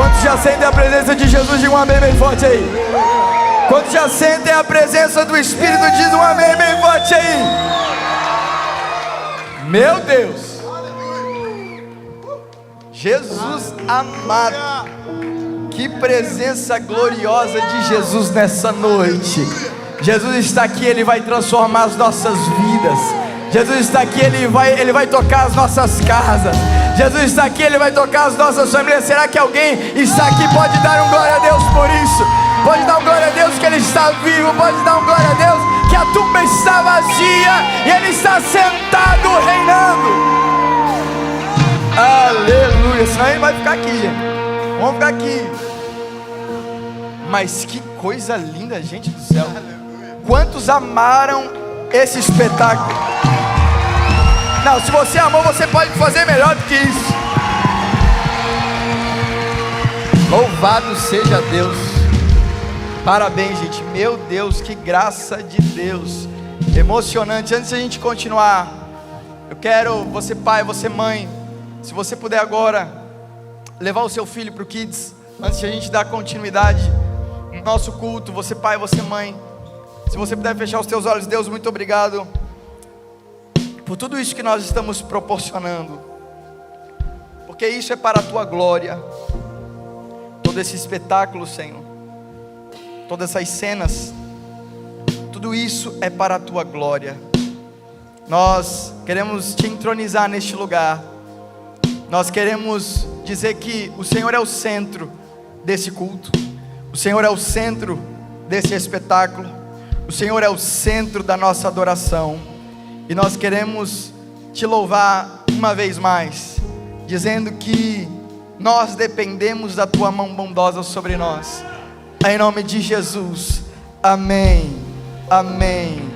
Quantos já sentem a presença de Jesus? Diga um amém bem forte aí. Quantos já sentem a presença do Espírito? Diz um amém bem forte aí. Meu Deus, Jesus amado, que presença gloriosa de Jesus nessa noite. Jesus está aqui, Ele vai transformar as nossas vidas. Jesus está aqui, Ele vai tocar as nossas casas. Jesus está aqui, Ele vai tocar as nossas famílias. Será que alguém está aqui? Pode dar um glória a Deus por isso. Pode dar um glória a Deus que Ele está vivo. Pode dar um glória a Deus que a tumba está vazia e Ele está sentado reinando. Aleluia. Senão Ele vai ficar aqui, gente. Vamos ficar aqui. Mas que coisa linda, gente do céu. Quantos amaram esse espetáculo? Não, se você amou, você pode fazer melhor do que isso. Louvado seja Deus. Parabéns, gente. Meu Deus, que graça de Deus. Emocionante. Antes de a gente continuar, eu quero, você pai, você mãe, se você puder agora levar o seu filho para o Kids, antes de a gente dar continuidade no nosso culto. Você pai, você mãe, se você puder fechar os teus olhos. Deus, muito obrigado por tudo isso que nós estamos proporcionando, porque isso é para a tua glória. Todo esse espetáculo, Senhor, todas essas cenas, tudo isso é para a tua glória. Nós queremos te entronizar neste lugar. Nós queremos dizer que o Senhor é o centro desse culto, o Senhor é o centro desse espetáculo, o Senhor é o centro da nossa adoração. E nós queremos te louvar uma vez mais, dizendo que nós dependemos da tua mão bondosa sobre nós. Em nome de Jesus, amém, amém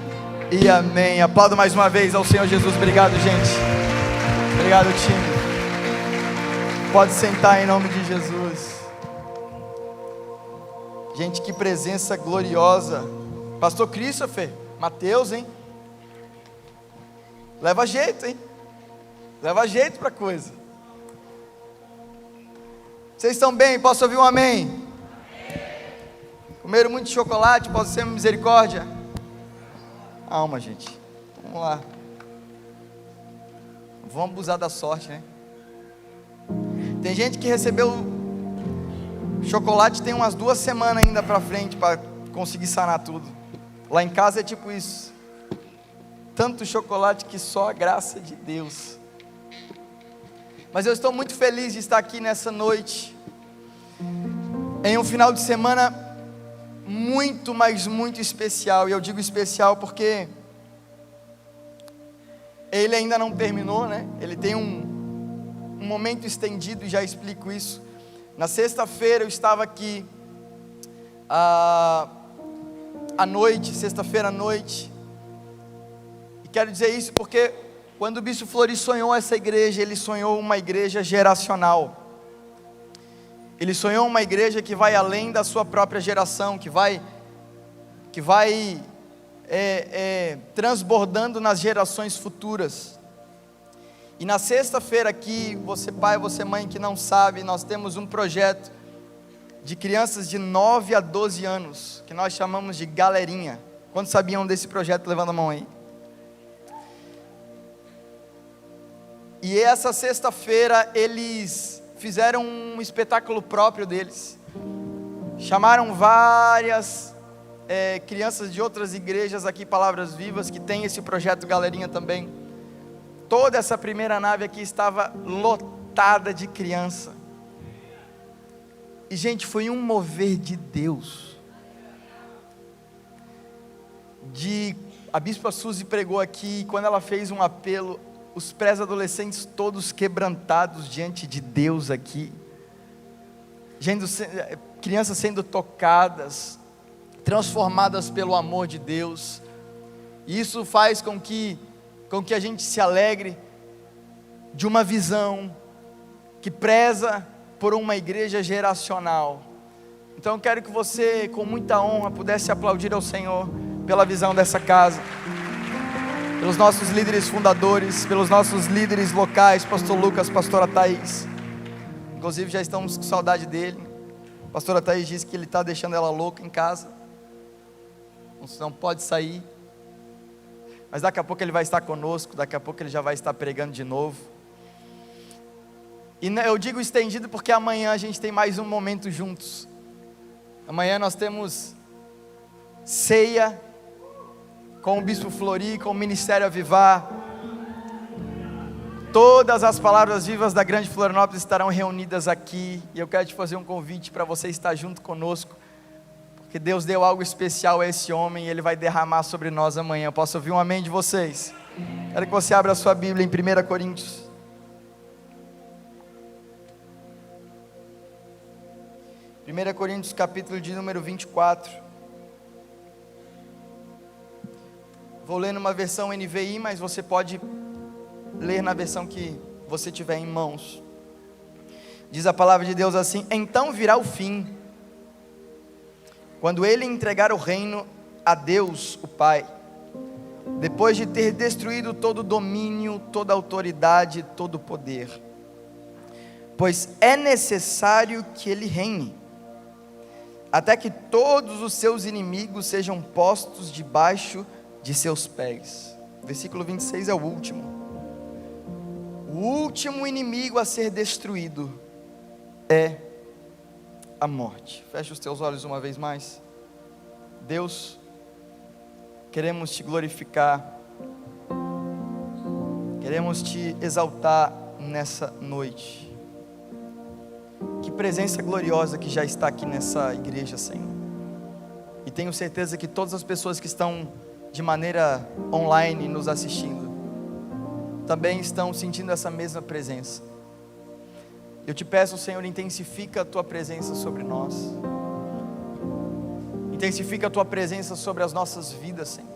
e amém. Aplaudo mais uma vez ao Senhor Jesus. Obrigado, gente. Obrigado, time. Pode sentar em nome de Jesus. Gente, que presença gloriosa. Pastor Christopher, Mateus, hein? Leva jeito, hein? Leva jeito pra coisa. Vocês estão bem? Posso ouvir um amém? Comeram muito chocolate? Posso ser misericórdia? Alma, gente. Vamos lá. Vamos abusar da sorte, né? Tem gente que recebeu chocolate tem umas 2 semanas ainda pra frente para conseguir sanar tudo. Lá em casa é tipo isso. Tanto chocolate que só a graça de Deus. Mas eu estou muito feliz de estar aqui nessa noite, em um final de semana muito, mas muito especial. E eu digo especial porque ele ainda não terminou, né? Ele tem um momento estendido, e já explico isso. Na sexta-feira eu estava aqui à noite, sexta-feira à noite. Quero dizer isso porque quando o Bispo Flori sonhou essa igreja, ele sonhou uma igreja geracional. Ele sonhou uma igreja que vai além da sua própria geração, que vai transbordando nas gerações futuras. E na sexta-feira aqui, você pai, você mãe que não sabe, nós temos um projeto de crianças de 9 a 12 anos, que nós chamamos de Galerinha. Quantos sabiam desse projeto? Levanta a mão aí. E essa sexta-feira eles fizeram um espetáculo próprio deles. Chamaram várias crianças de outras igrejas aqui, Palavras Vivas, que tem esse projeto Galerinha também. Toda essa primeira nave aqui estava lotada de criança. E gente, foi um mover de Deus. A Bispa Suzy pregou aqui, quando ela fez um apelo, os pré-adolescentes todos quebrantados diante de Deus aqui, crianças sendo tocadas, transformadas pelo amor de Deus. E isso faz com que a gente se alegre de uma visão que preza por uma igreja geracional. Então eu quero que você, com muita honra, pudesse aplaudir ao Senhor pela visão dessa casa, pelos nossos líderes fundadores, pelos nossos líderes locais, pastor Lucas, pastora Thaís. Inclusive já estamos com saudade dele. A pastora Thaís disse que ele está deixando ela louca em casa, não pode sair. Mas daqui a pouco ele vai estar conosco, daqui a pouco ele já vai estar pregando de novo. E eu digo estendido porque amanhã a gente tem mais um momento juntos. Amanhã nós temos ceia com o Bispo Flori, com o Ministério Avivar. Todas as palavras vivas da Grande Florianópolis estarão reunidas aqui. E eu quero te fazer um convite para você estar junto conosco, porque Deus deu algo especial a esse homem e Ele vai derramar sobre nós amanhã. Eu posso ouvir um amém de vocês? Quero que você abra a sua Bíblia em 1 Coríntios. 1 Coríntios capítulo de número 24. Vou ler numa versão NVI, mas você pode ler na versão que você tiver em mãos. Diz a palavra de Deus assim: então virá o fim, quando ele entregar o reino a Deus o Pai, depois de ter destruído todo o domínio, toda a autoridade, todo o poder. Pois é necessário que ele reine, até que todos os seus inimigos sejam postos debaixo de seus pés. Versículo 26 é o último. O último inimigo a ser destruído é a morte. Feche os teus olhos uma vez mais. Deus, queremos te glorificar, queremos te exaltar nessa noite. Que presença gloriosa que já está aqui nessa igreja, Senhor. E tenho certeza que todas as pessoas que estão de maneira online nos assistindo também estão sentindo essa mesma presença. Eu te peço, Senhor, intensifica a tua presença sobre nós, intensifica a tua presença sobre as nossas vidas, Senhor,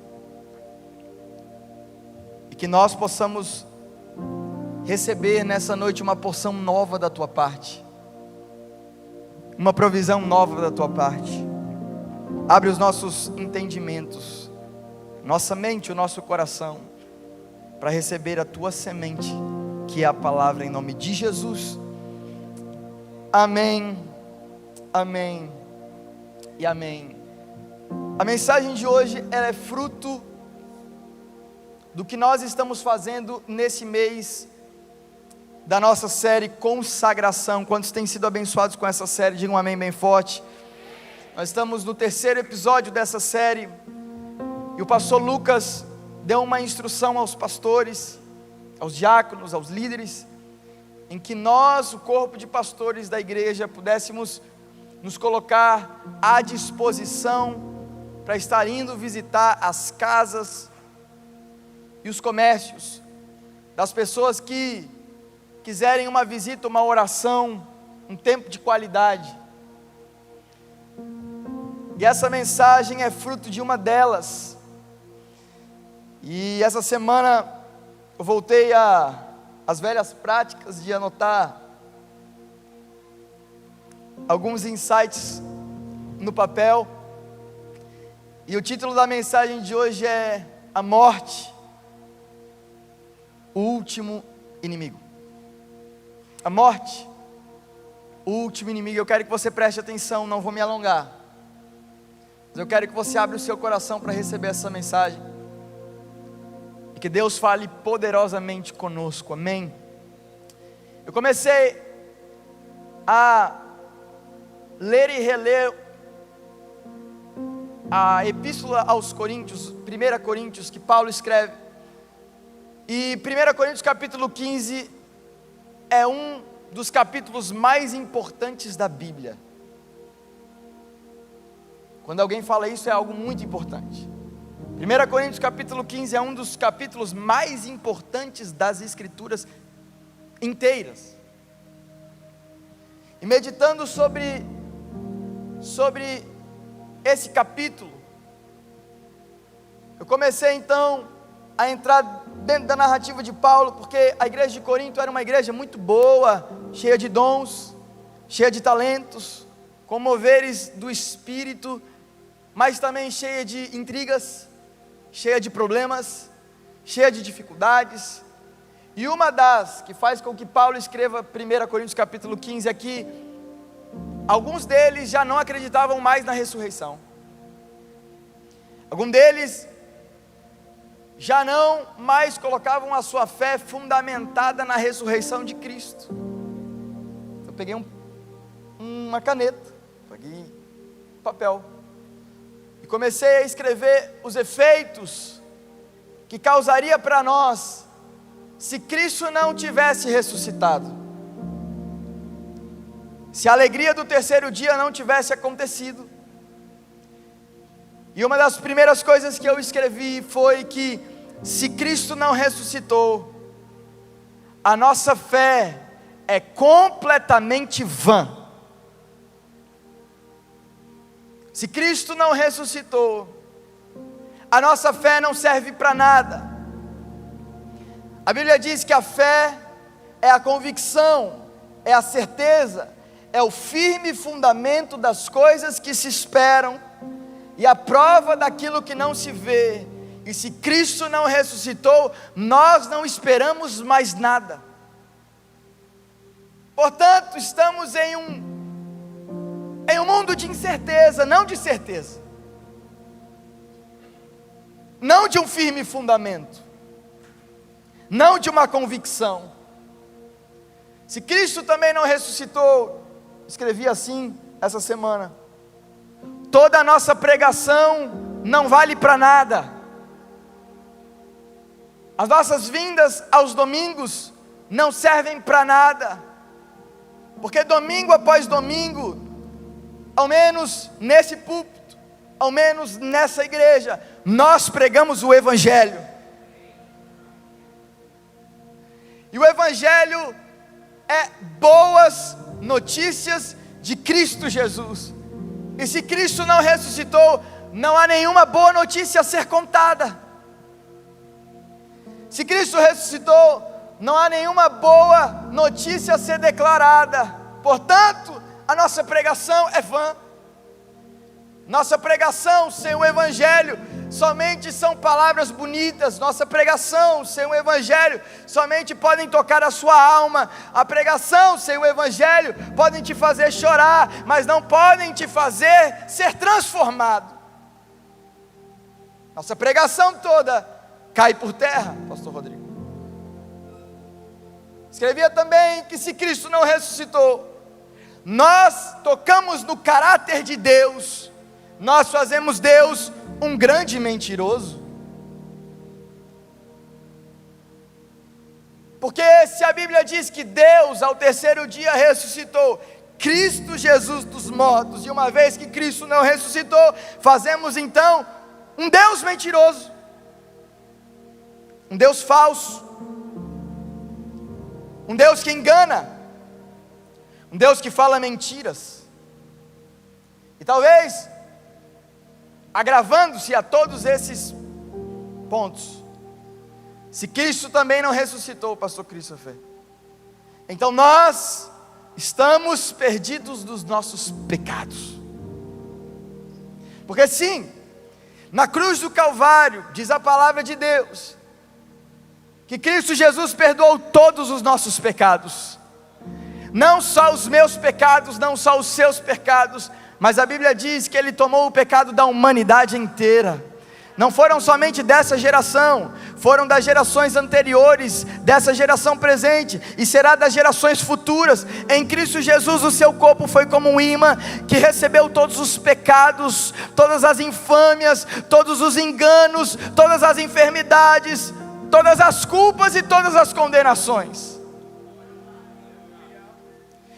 e que nós possamos receber nessa noite uma porção nova da tua parte, uma provisão nova da tua parte. Abre os nossos entendimentos, nossa mente, o nosso coração, para receber a tua semente, que é a palavra, em nome de Jesus. Amém, amém e amém. A mensagem de hoje, ela é fruto do que nós estamos fazendo nesse mês da nossa série Consagração. Quantos têm sido abençoados com essa série? Digam um amém bem forte. Nós estamos no 3º episódio dessa série, e o pastor Lucas deu uma instrução aos pastores, aos diáconos, aos líderes, em que nós, o corpo de pastores da igreja, pudéssemos nos colocar à disposição para estar indo visitar as casas e os comércios das pessoas que quiserem uma visita, uma oração, um tempo de qualidade. E essa mensagem é fruto de uma delas. E essa semana eu voltei às velhas práticas de anotar alguns insights no papel. E o título da mensagem de hoje é A Morte, o Último Inimigo. A morte, o último inimigo. Eu quero que você preste atenção, não vou me alongar, mas eu quero que você abra o seu coração para receber essa mensagem, e que Deus fale poderosamente conosco, amém? Eu comecei a ler e reler a epístola aos Coríntios, 1 Coríntios, que Paulo escreve, e 1 Coríntios capítulo 15, é um dos capítulos mais importantes da Bíblia. Quando alguém fala isso, é algo muito importante. 1 Coríntios capítulo 15 é um dos capítulos mais importantes das Escrituras inteiras. E meditando sobre esse capítulo, eu comecei então a entrar dentro da narrativa de Paulo, porque a igreja de Corinto era uma igreja muito boa, cheia de dons, cheia de talentos, com moveres do Espírito, mas também cheia de intrigas, cheia de problemas, cheia de dificuldades, E uma das que faz com que Paulo escreva 1 Coríntios capítulo 15 é que alguns deles já não acreditavam mais na ressurreição. Alguns deles já não mais colocavam a sua fé fundamentada na ressurreição de Cristo. Eu peguei uma caneta, peguei papel e comecei a escrever os efeitos que causaria para nós se Cristo não tivesse ressuscitado, se a alegria do terceiro dia não tivesse acontecido. E uma das primeiras coisas que eu escrevi foi que se Cristo não ressuscitou, a nossa fé é completamente vã. Se Cristo não ressuscitou, a nossa fé não serve para nada. A Bíblia diz que a fé é a convicção, é a certeza, é o firme fundamento das coisas que se esperam e a prova daquilo que não se vê. E se Cristo não ressuscitou, nós não esperamos mais nada. Portanto, estamos em um mundo de incerteza, não de certeza, não de um firme fundamento, não de uma convicção. Se Cristo também não ressuscitou, escrevi assim essa semana: toda a nossa pregação não vale para nada. As nossas vindas aos domingos não servem para nada, porque domingo após domingo, ao menos nesse púlpito, ao menos nessa igreja, nós pregamos o Evangelho. E o Evangelho é boas notícias de Cristo Jesus. E se Cristo não ressuscitou, não há nenhuma boa notícia a ser contada. Se Cristo ressuscitou, não há nenhuma boa notícia a ser declarada. Portanto, a nossa pregação é vã. Nossa pregação sem o Evangelho somente são palavras bonitas. Nossa pregação sem o Evangelho somente podem tocar a sua alma. A pregação sem o Evangelho podem te fazer chorar, mas não podem te fazer ser transformado. Nossa pregação toda cai por terra, pastor Rodrigo. Escrevia também que se Cristo não ressuscitou, nós tocamos no caráter de Deus, nós fazemos Deus um grande mentiroso. Porque se a Bíblia diz que Deus ao terceiro dia ressuscitou Cristo Jesus dos mortos, e uma vez que Cristo não ressuscitou, fazemos então um Deus mentiroso, um Deus falso, um Deus que engana, um Deus que fala mentiras. E talvez, agravando-se a todos esses pontos, se Cristo também não ressuscitou, pastor Christopher, então nós estamos perdidos dos nossos pecados. Porque sim, na cruz do Calvário, diz a palavra de Deus, que Cristo Jesus perdoou todos os nossos pecados, não só os meus pecados, não só os seus pecados, mas a Bíblia diz que Ele tomou o pecado da humanidade inteira. Não foram somente dessa geração, foram das gerações anteriores, dessa geração presente, e será das gerações futuras. Em Cristo Jesus o seu corpo foi como um imã, que recebeu todos os pecados, todas as infâmias, todos os enganos, todas as enfermidades, todas as culpas e todas as condenações.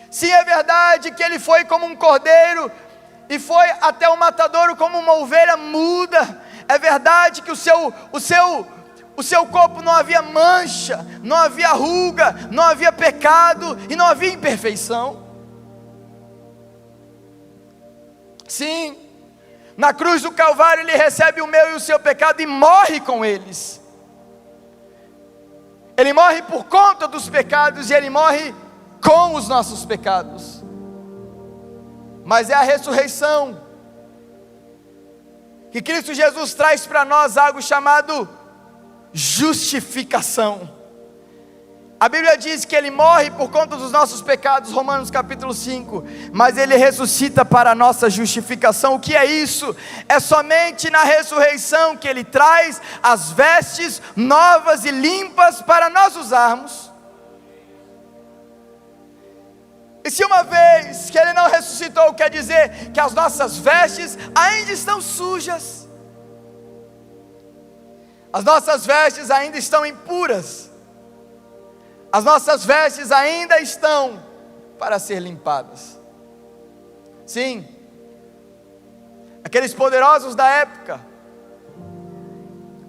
Sim, é verdade que Ele foi como um cordeiro, e foi até o matadouro como uma ovelha muda. É verdade que o seu corpo não havia mancha, não havia ruga, não havia pecado e não havia imperfeição. Sim, na cruz do Calvário Ele recebe o meu e o seu pecado e morre com eles. Ele morre por conta dos pecados e Ele morre com os nossos pecados. Mas é a ressurreição que Cristo Jesus traz para nós algo chamado justificação. A Bíblia diz que Ele morre por conta dos nossos pecados, Romanos capítulo 5, mas Ele ressuscita para a nossa justificação. O que é isso? É somente na ressurreição que Ele traz as vestes novas e limpas para nós usarmos. E se uma vez que Ele não ressuscitou, quer dizer que as nossas vestes ainda estão sujas, as nossas vestes ainda estão impuras, as nossas vestes ainda estão para ser limpadas. Sim, aqueles poderosos da época,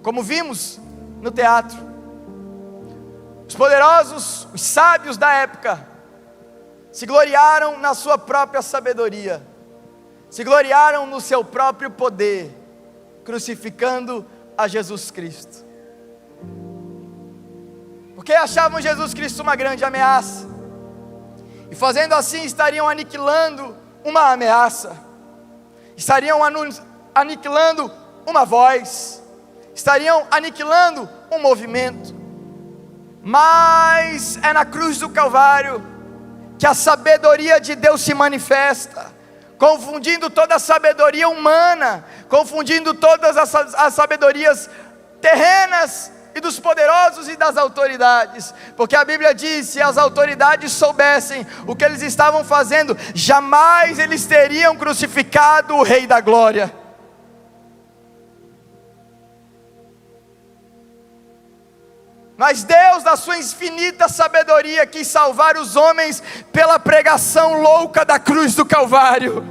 como vimos no teatro, os poderosos, os sábios da época, se gloriaram na sua própria sabedoria, se gloriaram no seu próprio poder, crucificando a Jesus Cristo, porque achavam Jesus Cristo uma grande ameaça, e fazendo assim estariam aniquilando uma ameaça, estariam aniquilando uma voz, estariam aniquilando um movimento. Mas é na cruz do Calvário que a sabedoria de Deus se manifesta, confundindo toda a sabedoria humana, confundindo todas as sabedorias terrenas e dos poderosos e das autoridades, porque a Bíblia diz: se as autoridades soubessem o que eles estavam fazendo, jamais eles teriam crucificado o Rei da Glória. Mas Deus, na sua infinita sabedoria, quis salvar os homens pela pregação louca da cruz do Calvário.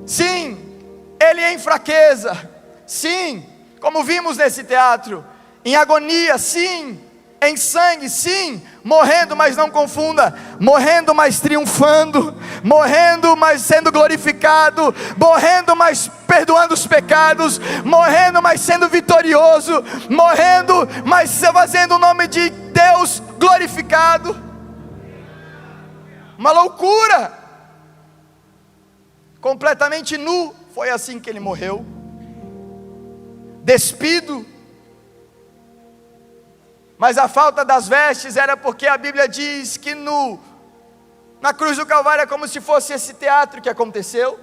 Sim, Ele em fraqueza, sim, como vimos nesse teatro, em agonia, sim, em sangue, sim, morrendo, mas não confunda, morrendo, mas triunfando, morrendo, mas sendo glorificado, morrendo, mas perdoando os pecados, morrendo, mas sendo vitorioso, morrendo, mas fazendo o nome de Deus glorificado. Uma loucura, completamente nu, foi assim que Ele morreu, despido. Mas a falta das vestes era porque a Bíblia diz que na cruz do Calvário é como se fosse esse teatro que aconteceu.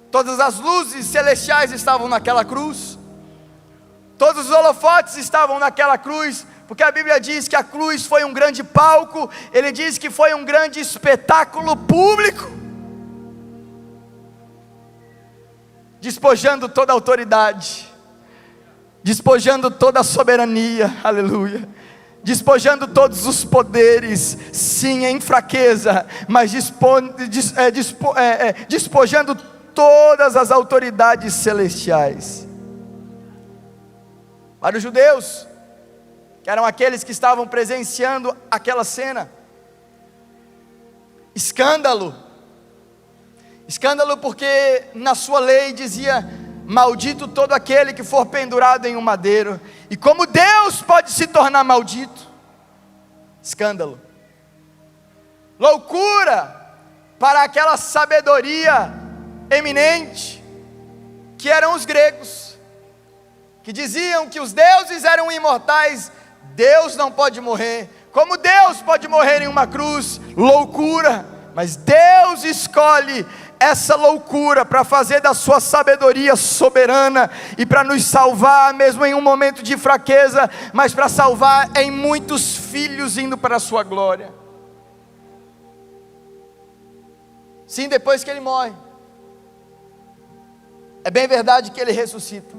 Todas as luzes celestiais estavam naquela cruz, todos os holofotes estavam naquela cruz, porque a Bíblia diz que a cruz foi um grande palco, Ele diz que foi um grande espetáculo público, despojando toda a autoridade, despojando toda a soberania, aleluia, despojando todos os poderes, sim, em fraqueza, mas despojando todas as autoridades celestiais. Para os judeus, que eram aqueles que estavam presenciando aquela cena, escândalo, porque na sua lei dizia: maldito todo aquele que for pendurado em um madeiro. E como Deus pode se tornar maldito? Escândalo, loucura para aquela sabedoria eminente, que eram os gregos, que diziam que os deuses eram imortais. Deus não pode morrer. Como Deus pode morrer em uma cruz? Loucura. Mas Deus escolhe essa loucura para fazer da sua sabedoria soberana e para nos salvar mesmo em um momento de fraqueza, mas para salvar em muitos filhos indo para a sua glória. Sim, depois que Ele morre, é bem verdade que Ele ressuscita,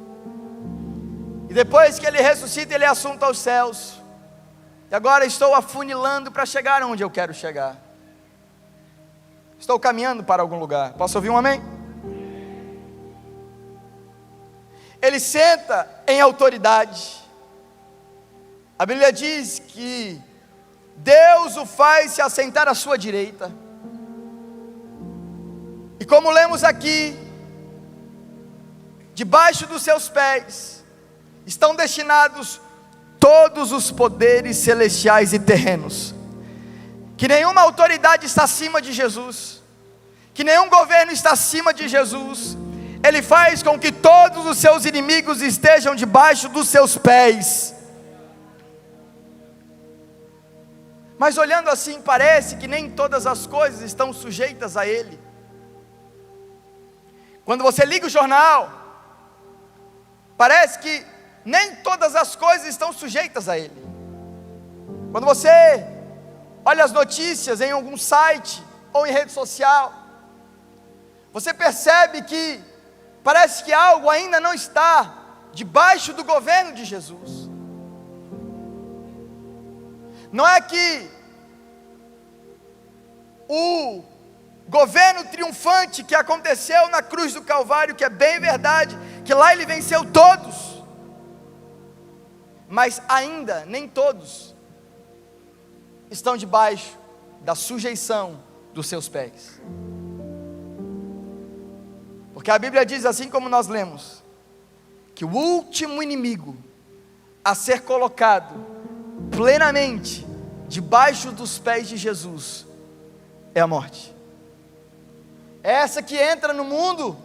e depois que Ele ressuscita, Ele é assunto aos céus. E agora estou afunilando para chegar onde eu quero chegar. Estou caminhando para algum lugar. Posso ouvir um amém? Ele senta em autoridade. A Bíblia diz que Deus o faz se assentar à sua direita. E como lemos aqui, debaixo dos seus pés estão destinados todos os poderes celestiais e terrenos. Que nenhuma autoridade está acima de Jesus, que nenhum governo está acima de Jesus. Ele faz com que todos os seus inimigos estejam debaixo dos seus pés. Mas olhando assim, parece que nem todas as coisas estão sujeitas a Ele. Quando você liga o jornal, parece que nem todas as coisas estão sujeitas a Ele. Quando você olha as notícias em algum site ou em rede social, você percebe que parece que algo ainda não está debaixo do governo de Jesus. Não é que o governo triunfante que aconteceu na cruz do Calvário, que é bem verdade, que lá ele venceu todos, mas ainda nem todos estão debaixo da sujeição dos seus pés. Porque a Bíblia diz, assim como nós lemos, que o último inimigo a ser colocado plenamente debaixo dos pés de Jesus é a morte. É essa que entra no mundo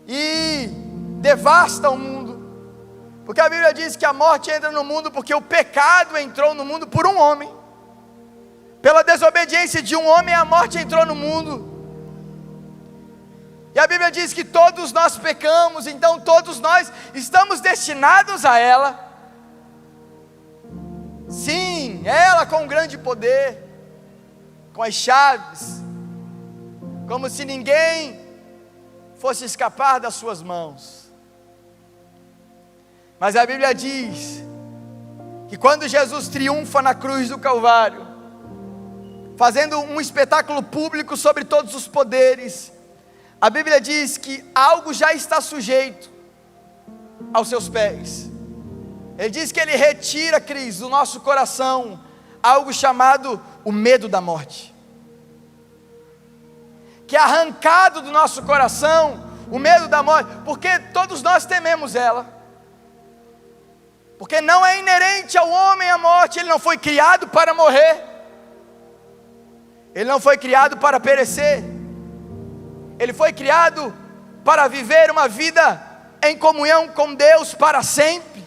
e devasta o mundo. Porque a Bíblia diz que a morte entra no mundo porque o pecado entrou no mundo por um homem. Pela desobediência de um homem, a morte entrou no mundo. E a Bíblia diz que todos nós pecamos, então todos nós estamos destinados a ela. Sim, ela com grande poder, com as chaves, como se ninguém fosse escapar das suas mãos. Mas a Bíblia diz que quando Jesus triunfa na cruz do Calvário, fazendo um espetáculo público sobre todos os poderes, a Bíblia diz que algo já está sujeito aos seus pés. Ele diz que Ele retira, Cris, do nosso coração algo chamado o medo da morte. Que é arrancado do nosso coração o medo da morte, porque todos nós tememos ela. Porque não é inerente ao homem a morte, ele não foi criado para morrer. Ele não foi criado para perecer. Ele foi criado para viver uma vida em comunhão com Deus para sempre.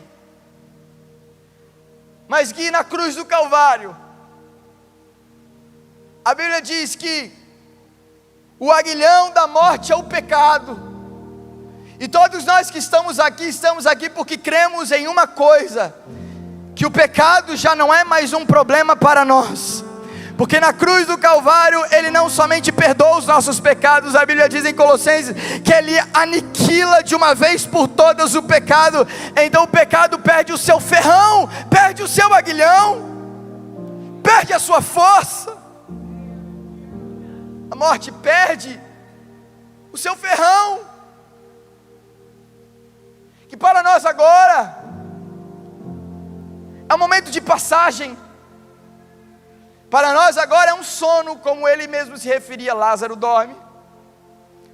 Mas que na cruz do Calvário, a Bíblia diz que o aguilhão da morte é o pecado. E todos nós que estamos aqui porque cremos em uma coisa, que o pecado já não é mais um problema para nós. Porque na cruz do Calvário, Ele não somente perdoa os nossos pecados, a Bíblia diz em Colossenses, que Ele aniquila de uma vez por todas o pecado. Então o pecado perde o seu ferrão, perde o seu aguilhão, perde a sua força. A morte perde o seu ferrão, que para nós agora é um momento de passagem. Para nós agora é um sono, como ele mesmo se referia. Lázaro dorme,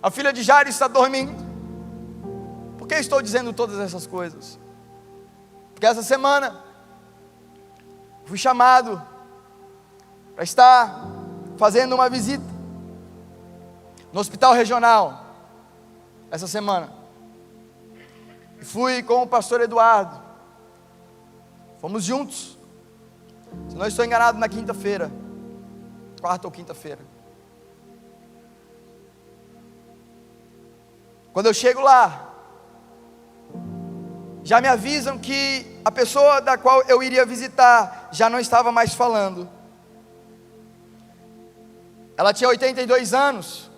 a filha de Jairo está dormindo. Por que estou dizendo todas essas coisas? Porque essa semana fui chamado para estar fazendo uma visita no hospital regional essa semana. E fui com o pastor Eduardo, fomos juntos. Se não estou enganado, na quinta-feira, quarta ou quinta-feira. Quando eu chego lá, já me avisam que a pessoa da qual eu iria visitar já não estava mais falando. Ela tinha 82 anos,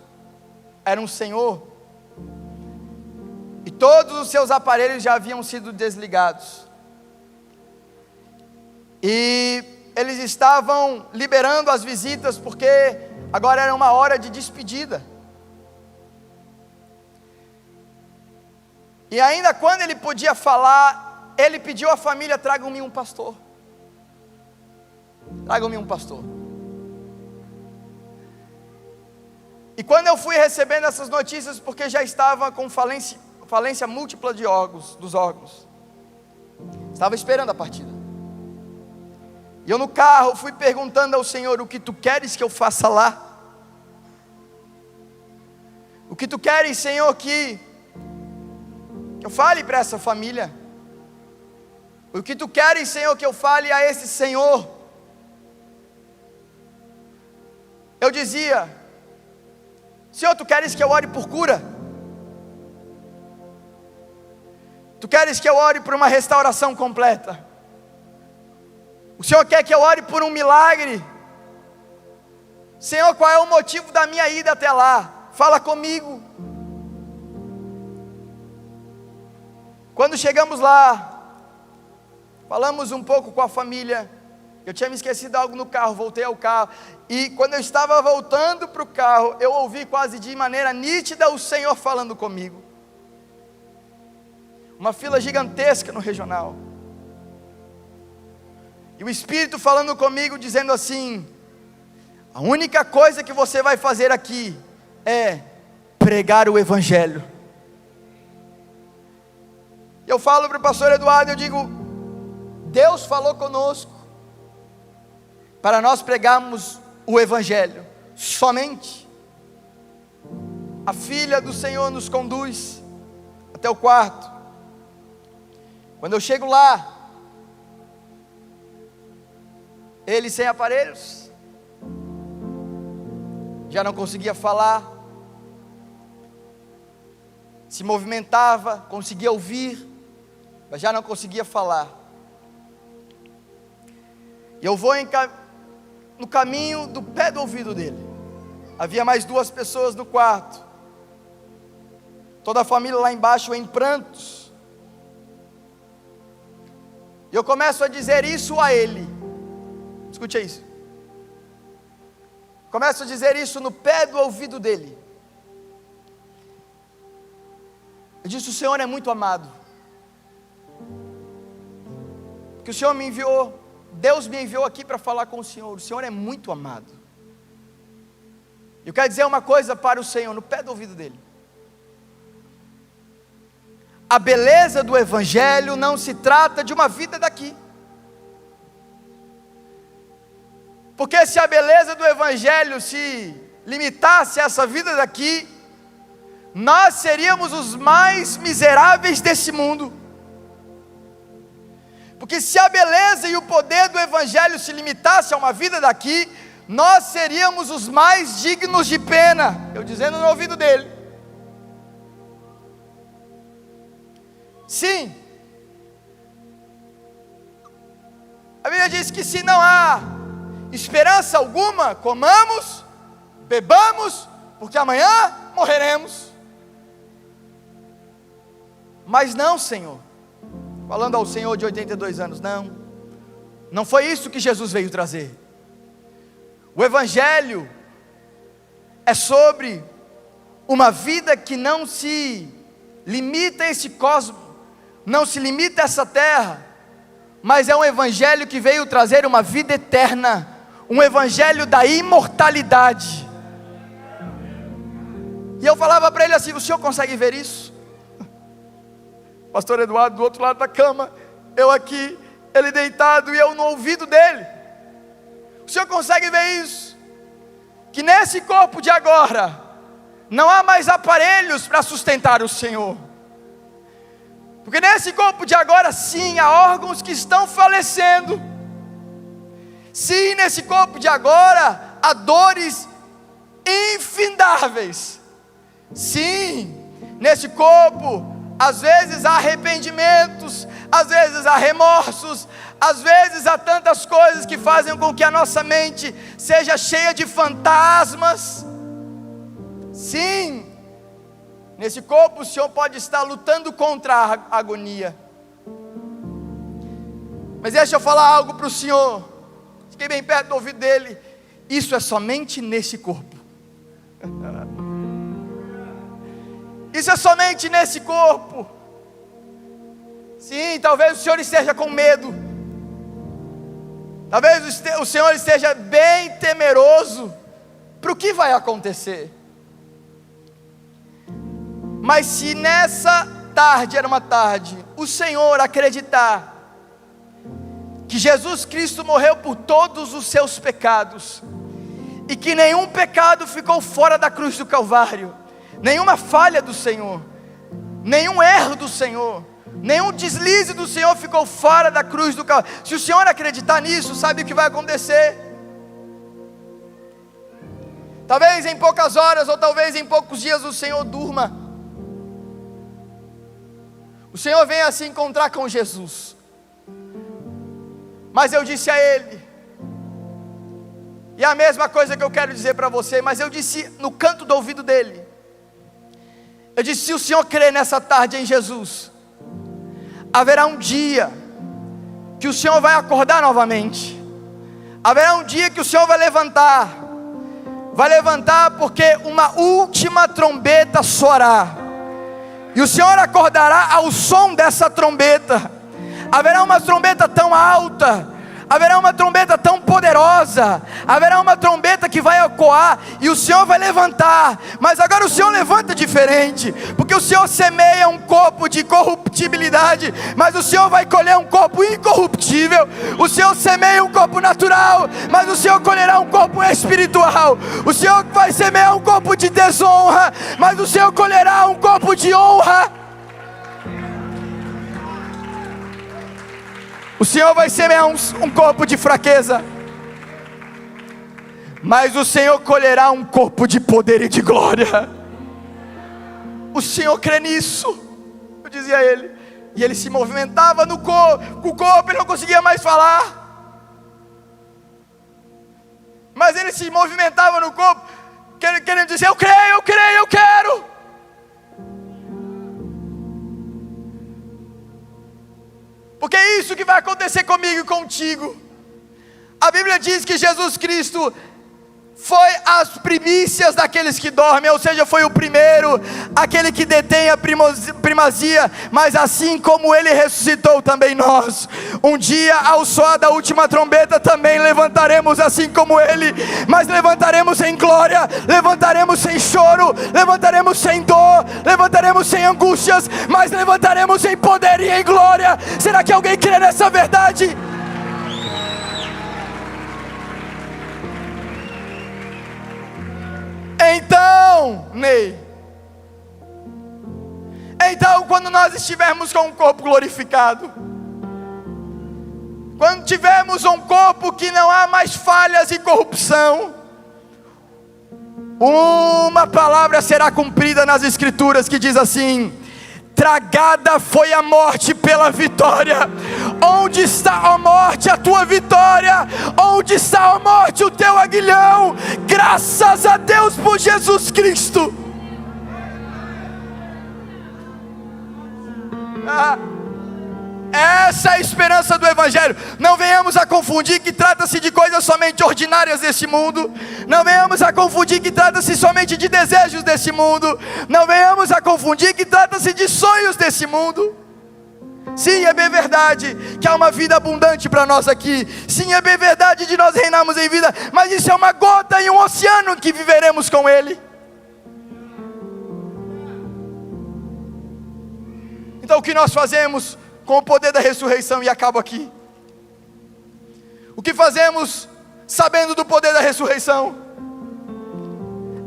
era um senhor, e todos os seus aparelhos já haviam sido desligados. E eles estavam liberando as visitas, porque agora era uma hora de despedida. E ainda quando ele podia falar, ele pediu à família: tragam-me um pastor. Tragam-me um pastor. E quando eu fui recebendo essas notícias, porque já estava com falência múltipla dos órgãos, estava esperando a partida. E eu no carro fui perguntando ao Senhor: o que tu queres que eu faça lá? O que tu queres, Senhor, que eu fale para essa família? O que tu queres, Senhor, que eu fale a esse senhor? eu dizia: Senhor, tu queres que eu ore por cura? Tu queres que eu ore por uma restauração completa? O Senhor quer que eu ore por um milagre? Senhor, qual é o motivo da minha ida até lá? Fala comigo. Quando chegamos lá, falamos um pouco com a família. Eu tinha me esquecido algo no carro, voltei ao carro. E quando eu estava voltando para o carro, eu ouvi quase de maneira nítida o Senhor falando comigo. Uma fila gigantesca no regional. E o Espírito falando comigo, dizendo assim: a única coisa que você vai fazer aqui é pregar o Evangelho. Eu falo para o pastor Eduardo, eu digo: Deus falou conosco para nós pregarmos o Evangelho, somente. A filha do Senhor nos conduz até o quarto. Quando eu chego lá, ele sem aparelhos, já não conseguia falar, se movimentava, conseguia ouvir, mas já não conseguia falar. E eu vou no caminho do pé do ouvido dele. Havia mais 2 pessoas no quarto, toda a família lá embaixo em prantos. E eu começo a dizer isso a ele. Escute isso. Começo a dizer isso no pé do ouvido dele. Eu disse: o Senhor é muito amado. Porque o Senhor me enviou, Deus me enviou aqui para falar com o Senhor. O Senhor é muito amado. Eu quero dizer uma coisa para o Senhor, no pé do ouvido dele. A beleza do Evangelho não se trata de uma vida daqui. Porque se a beleza do Evangelho se limitasse a essa vida daqui, nós seríamos os mais miseráveis desse mundo. Porque se a beleza e o poder do Evangelho se limitasse a uma vida daqui, nós seríamos os mais dignos de pena. Eu dizendo no ouvido dele. Sim. A Bíblia diz que se não há esperança alguma, comamos, bebamos, porque amanhã morreremos. Mas não, Senhor, falando ao Senhor de 82 anos, não foi isso que Jesus veio trazer. O Evangelho é sobre uma vida que não se limita a esse cosmos, não se limita a essa terra, mas é um Evangelho que veio trazer uma vida eterna, um Evangelho da imortalidade. E eu falava para ele assim: o senhor consegue ver isso? Pastor Eduardo do outro lado da cama, eu aqui, ele deitado e eu no ouvido dele. O senhor consegue ver isso? Que nesse corpo de agora, não há mais aparelhos para sustentar o Senhor. Porque nesse corpo de agora, sim, há órgãos que estão falecendo. Sim, nesse corpo de agora, há dores infindáveis. Sim, nesse corpo, às vezes há arrependimentos, às vezes há remorsos, às vezes há tantas coisas que fazem com que a nossa mente seja cheia de fantasmas. Sim, nesse corpo o Senhor pode estar lutando contra a agonia. Mas deixa eu falar algo para o Senhor. Fiquei bem perto do ouvido dele. Isso é somente nesse corpo. Isso é somente nesse corpo. Sim, talvez o Senhor esteja com medo. Talvez o Senhor esteja bem temeroso para o que vai acontecer. Mas se nessa tarde, era uma tarde, o Senhor acreditar que Jesus Cristo morreu por todos os seus pecados, e que nenhum pecado ficou fora da cruz do Calvário, nenhuma falha do Senhor, nenhum erro do Senhor, nenhum deslize do Senhor ficou fora da cruz do Calvário. Se o Senhor acreditar nisso, sabe o que vai acontecer? Talvez em poucas horas ou talvez em poucos dias o Senhor durma. O Senhor venha se encontrar com Jesus. Mas eu disse a Ele, e é a mesma coisa que eu quero dizer para você, mas eu disse no canto do ouvido dele. Eu disse: se o Senhor crer nessa tarde em Jesus, haverá um dia que o Senhor vai acordar novamente. Haverá um dia que o Senhor vai levantar porque uma última trombeta soará, e o Senhor acordará ao som dessa trombeta. Haverá uma trombeta tão alta, haverá uma trombeta tão poderosa, haverá uma trombeta que vai ecoar, e o Senhor vai levantar. Mas agora o Senhor levanta diferente, porque o Senhor semeia um corpo de corruptibilidade, mas o Senhor vai colher um corpo incorruptível. O Senhor semeia um corpo natural, mas o Senhor colherá um corpo espiritual. O Senhor vai semear um corpo de desonra, mas o Senhor colherá um corpo de honra. O Senhor vai semear um corpo de fraqueza, mas o Senhor colherá um corpo de poder e de glória. O Senhor crê nisso. Eu dizia a ele, e ele se movimentava no corpo, o corpo, ele não conseguia mais falar, mas ele se movimentava no corpo, querendo dizer: eu creio, eu creio, eu quero. Porque é isso que vai acontecer comigo e contigo. A Bíblia diz que Jesus Cristo foi as primícias daqueles que dormem, ou seja, foi o primeiro, aquele que detém a primazia. Mas assim como Ele ressuscitou, também nós, um dia ao soar da última trombeta, também levantaremos assim como Ele. Mas levantaremos em glória, levantaremos sem choro, levantaremos sem dor, levantaremos sem angústias, mas levantaremos em poder e em glória. Será que alguém crê nessa verdade? Então, quando nós estivermos com um corpo glorificado, quando tivermos um corpo que não há mais falhas e corrupção, uma palavra será cumprida nas Escrituras que diz assim: tragada foi a morte pela vitória. Onde está, ó morte, a tua vitória? Onde está, ó morte, o teu aguilhão? Graças a Deus por Jesus Cristo. Essa é a esperança do Evangelho. Não venhamos a confundir que trata-se de coisas somente ordinárias desse mundo. Não venhamos a confundir que trata-se somente de desejos desse mundo. Não venhamos a confundir que trata-se de sonhos desse mundo. Sim, é bem verdade que há uma vida abundante para nós aqui. Sim, é bem verdade de nós reinarmos em vida, mas isso é uma gota em um oceano que viveremos com Ele. Então o que nós fazemos com o poder da ressurreição? E acabo aqui. O que fazemos sabendo do poder da ressurreição?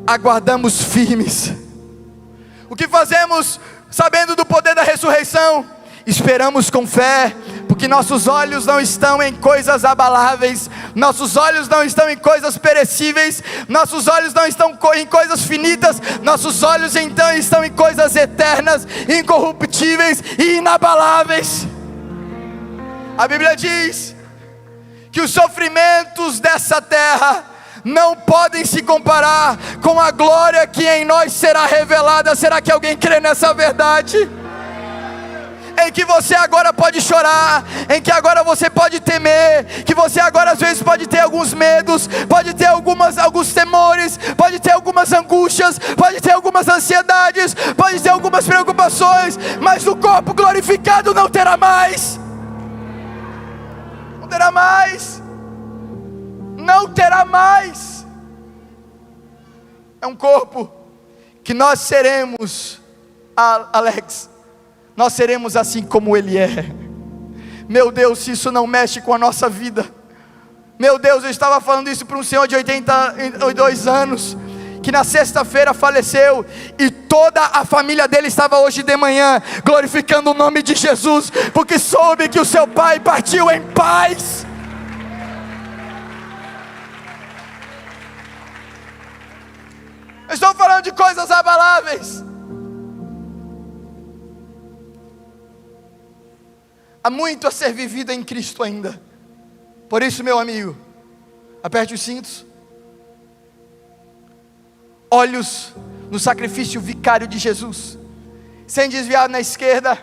Aguardamos firmes. O que fazemos sabendo do poder da ressurreição? Esperamos com fé, porque nossos olhos não estão em coisas abaláveis, nossos olhos não estão em coisas perecíveis, nossos olhos não estão em coisas finitas, nossos olhos então estão em coisas eternas, incorruptíveis e inabaláveis. A Bíblia diz que os sofrimentos dessa terra não podem se comparar com a glória que em nós será revelada. Será que alguém crê nessa verdade? Em que você agora pode chorar, em que agora você pode temer, que você agora às vezes pode ter alguns medos, pode ter alguns temores, pode ter algumas angústias, pode ter algumas ansiedades, pode ter algumas preocupações, mas o corpo glorificado não terá mais. Não terá mais. Não terá mais. É um corpo que nós seremos, Alex, nós seremos assim como Ele é. Meu Deus, se isso não mexe com a nossa vida. Meu Deus, eu estava falando isso para um senhor de 82 anos, que na sexta-feira faleceu, e toda a família dele estava hoje de manhã glorificando o nome de Jesus, porque soube que o seu pai partiu em paz. Eu estou falando de coisas abaláveis. Há muito a ser vivido em Cristo ainda. Por isso, meu amigo, aperte os cintos. Olhos no sacrifício vicário de Jesus, sem desviar na esquerda,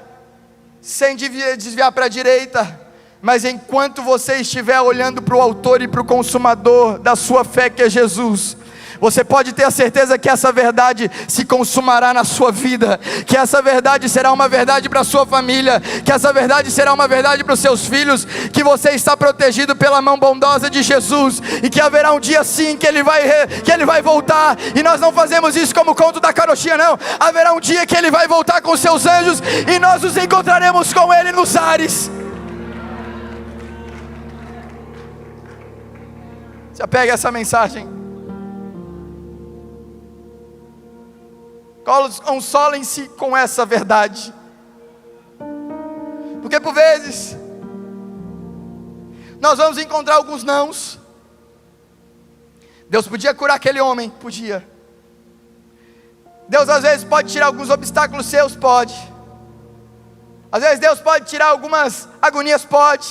sem desviar para a direita, mas enquanto você estiver olhando para o autor e para o consumador da sua fé, que é Jesus, você pode ter a certeza que essa verdade se consumará na sua vida, que essa verdade será uma verdade para a sua família, que essa verdade será uma verdade para os seus filhos, que você está protegido pela mão bondosa de Jesus, e que haverá um dia sim que Ele vai voltar, e nós não fazemos isso como o conto da carochinha não, haverá um dia que Ele vai voltar com os seus anjos, e nós nos encontraremos com Ele nos ares. Se apegue a essa mensagem. Consolem-se com essa verdade, porque por vezes nós vamos encontrar alguns nãos. Deus podia curar aquele homem, podia. Deus às vezes pode tirar alguns obstáculos seus, pode. Às vezes Deus pode tirar algumas agonias, pode.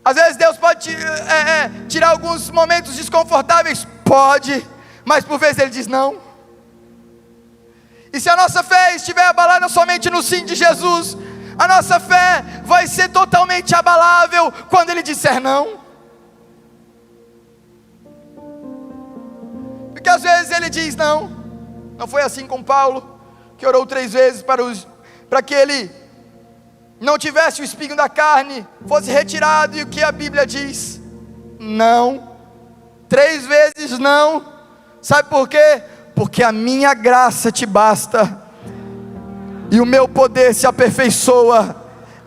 Às vezes Deus pode tirar alguns momentos desconfortáveis, pode. Mas por vezes Ele diz não. E se a nossa fé estiver abalada somente no sim de Jesus, a nossa fé vai ser totalmente abalável quando Ele disser não. Porque às vezes Ele diz não. Não foi assim com Paulo, que orou 3 vezes para que ele não tivesse o espinho da carne, fosse retirado, e o que a Bíblia diz? Não. 3 vezes não. Sabe por quê? Porque a minha graça te basta, e o meu poder se aperfeiçoa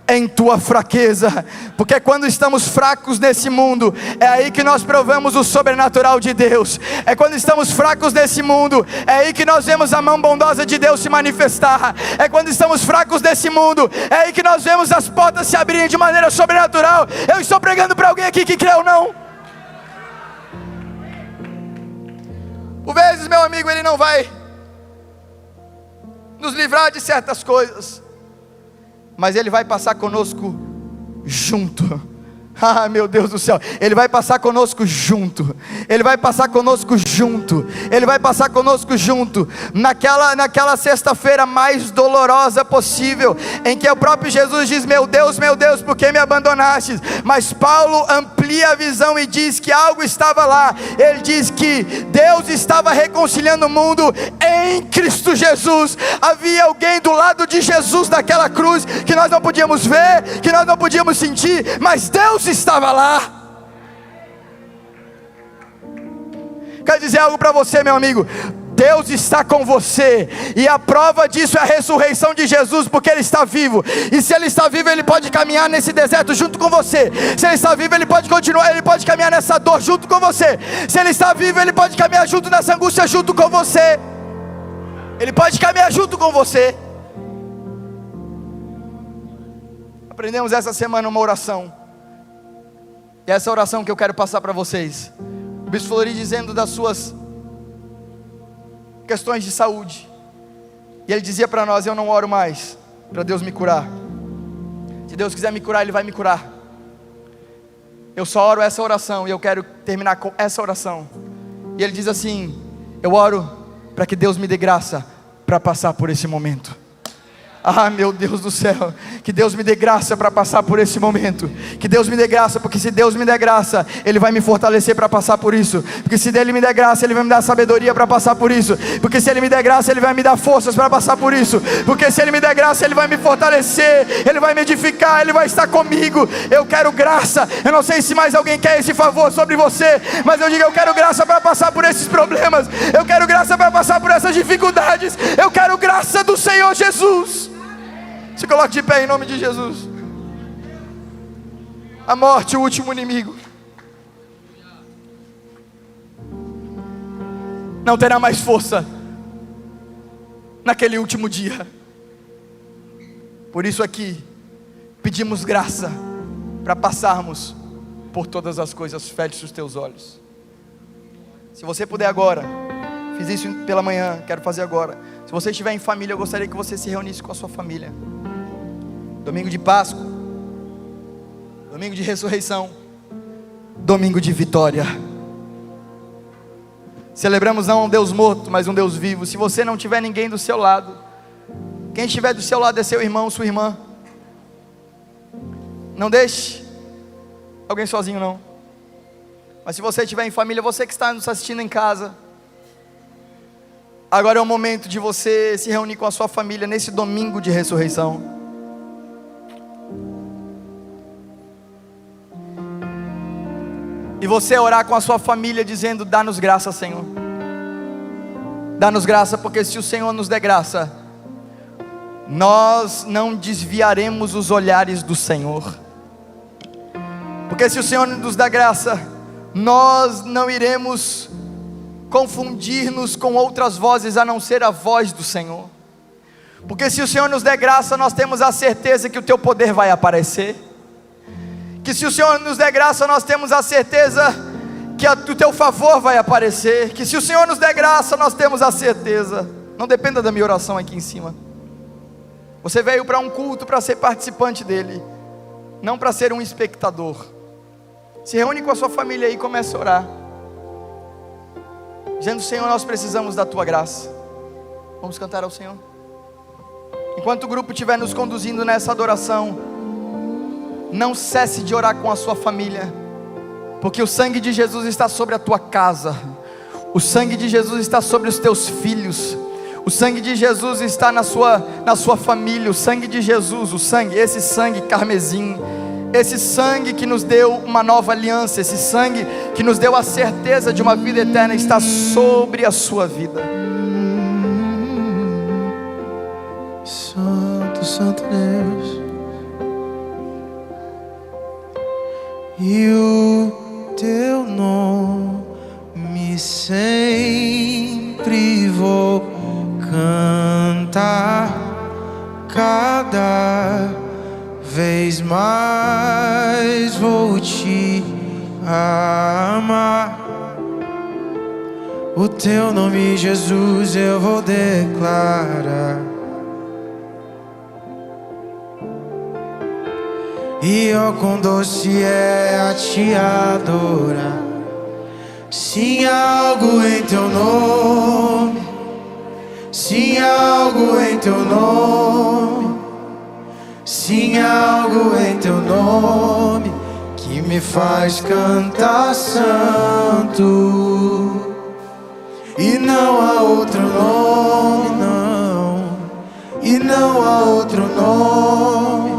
em tua fraqueza. Porque quando estamos fracos nesse mundo, é aí que nós provamos o sobrenatural de Deus. É quando estamos fracos nesse mundo, é aí que nós vemos a mão bondosa de Deus se manifestar. É quando estamos fracos nesse mundo, é aí que nós vemos as portas se abrirem de maneira sobrenatural. Eu estou pregando para alguém aqui que crê ou não? Por vezes, meu amigo, Ele não vai nos livrar de certas coisas, mas Ele vai passar conosco junto. Ah, meu Deus do céu, Ele vai passar conosco junto. Ele vai passar conosco junto. Ele vai passar conosco junto. Naquela sexta-feira mais dolorosa possível, em que o próprio Jesus diz: meu Deus, por que me abandonastes? Mas Paulo amplia a visão e diz que algo estava lá. Ele diz que Deus estava reconciliando o mundo em Cristo Jesus. Havia alguém do lado de Jesus naquela cruz, que nós não podíamos ver, que nós não podíamos sentir, mas Deus estava lá. Quero dizer algo para você, meu amigo. Deus está com você, e a prova disso é a ressurreição de Jesus, porque Ele está vivo. E se Ele está vivo, Ele pode caminhar nesse deserto junto com você. Se Ele está vivo, Ele pode continuar, Ele pode caminhar nessa dor junto com você. Se Ele está vivo, Ele pode caminhar junto nessa angústia junto com você. Ele pode caminhar junto com você. Aprendemos essa semana uma oração, e essa oração que eu quero passar para vocês. O Bispo Flori dizendo das suas questões de saúde, e ele dizia para nós: eu não oro mais para Deus me curar. Se Deus quiser me curar, Ele vai me curar. Eu só oro essa oração, e eu quero terminar com essa oração. E ele diz assim: eu oro para que Deus me dê graça para passar por esse momento. Ah, meu Deus do céu, que Deus me dê graça para passar por esse momento. Que Deus me dê graça, porque se Deus me der graça, Ele vai me fortalecer para passar por isso. Porque se Ele me der graça, Ele vai me dar sabedoria para passar por isso. Porque se Ele me der graça, Ele vai me dar forças para passar por isso. Porque se Ele me der graça, Ele vai me fortalecer, Ele vai me edificar, Ele vai estar comigo. Eu quero graça. Eu não sei se mais alguém quer esse favor sobre você, mas eu digo: eu quero graça para passar por esses problemas. Eu quero graça para passar por essas dificuldades. Eu quero graça do Senhor Jesus. Se coloque de pé em nome de Jesus. A morte, o último inimigo, não terá mais força naquele último dia. Por isso aqui pedimos graça para passarmos por todas as coisas. Feche os teus olhos. Se você puder agora, Fiz isso pela manhã, quero fazer agora. Se você estiver em família, eu gostaria que você se reunisse com a sua família. Domingo de Páscoa, domingo de ressurreição, domingo de vitória. Celebramos não um Deus morto, mas um Deus vivo. Se você não tiver ninguém do seu lado, quem estiver do seu lado é seu irmão, sua irmã. Não deixe alguém sozinho não. Mas se você estiver em família, você que está nos assistindo em casa, agora é o momento de você se reunir com a sua família nesse domingo de ressurreição. E você orar com a sua família dizendo: dá-nos graça, Senhor. Dá-nos graça, porque se o Senhor nos der graça, nós não desviaremos os olhares do Senhor. Porque se o Senhor nos dá graça, nós não iremos confundir-nos com outras vozes a não ser a voz do Senhor. Porque se o Senhor nos der graça, nós temos a certeza que o teu poder vai aparecer. Que se o Senhor nos der graça, nós temos a certeza que o teu favor vai aparecer. Que se o Senhor nos der graça, nós temos a certeza. Não dependa da minha oração aqui em cima. Você veio para um culto para ser participante dele, não para ser um espectador. Se reúne com a sua família aí e comece a orar, dizendo: Senhor, nós precisamos da tua graça. Vamos cantar ao Senhor. Enquanto o grupo estiver nos conduzindo nessa adoração, não cesse de orar com a sua família, porque o sangue de Jesus está sobre a tua casa, o sangue de Jesus está sobre os teus filhos, o sangue de Jesus está na sua família. O sangue de Jesus, esse sangue carmesim, esse sangue que nos deu uma nova aliança, esse sangue que nos deu a certeza de uma vida eterna, está sobre a sua vida. Santo, Santo Deus, e o teu nome sempre vou cantar, cada vez mais vou te amar. O teu nome, Jesus, eu vou declarar. E ó, quão doce é a te adorar. Sim, há algo em teu nome, sim, há algo em teu nome, sim, há algo em teu nome que me faz cantar santo. E não há outro nome, não, e não há outro nome,